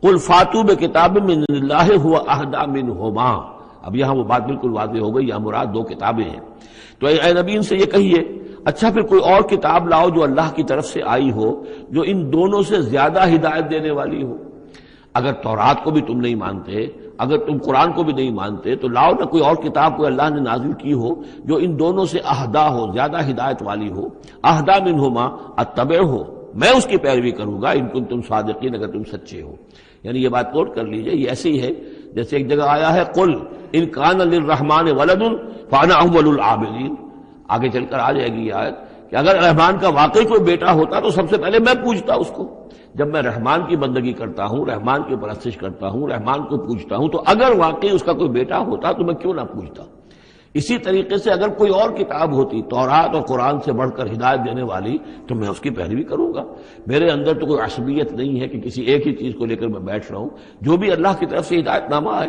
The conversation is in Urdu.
قل فاتوا بکتاب من اللہ هو اہدی منہما. اب یہاں وہ بات بالکل واضح ہو گئی، یہاں مراد دو کتابیں ہیں. تو اے نبی ان سے یہ کہیے اچھا پھر کوئی اور کتاب لاؤ جو اللہ کی طرف سے آئی ہو، جو ان دونوں سے زیادہ ہدایت دینے والی ہو. اگر تورات کو بھی تم نہیں مانتے، اگر تم قرآن کو بھی نہیں مانتے، تو لاؤ نہ کوئی اور کتاب کوئی اللہ نے نازل کی ہو جو ان دونوں سے اہدا ہو، زیادہ ہدایت والی ہو. اہدا منہما اتبع ہو، میں اس کی پیروی کروں گا ان کنتم صادقین، اگر تم سچے ہو. یعنی یہ بات نوٹ کر لیجئے، یہ ایسے ہی ہے جیسے ایک جگہ آیا ہے قل ان کان للرحمن ولد فانا اول العابدین. آگے چل کر آ جائے گی یہ آیت کہ اگر رحمان کا واقعی کوئی بیٹا ہوتا تو سب سے پہلے میں پوچھتا اس کو. جب میں رحمان کی بندگی کرتا ہوں، رحمان کی پرستش کرتا ہوں، رحمان کو پوچھتا ہوں، تو اگر واقعی اس کا کوئی بیٹا ہوتا تو میں کیوں نہ پوچھتا. اسی طریقے سے اگر کوئی اور کتاب ہوتی تورات اور قرآن سے بڑھ کر ہدایت دینے والی تو میں اس کی پیروی کروں گا. میرے اندر تو کوئی عصبیت نہیں ہے کہ کسی ایک ہی چیز کو لے کر میں بیٹھ رہا ہوں. جو بھی اللہ کی طرف سے ہدایت نامہ ہے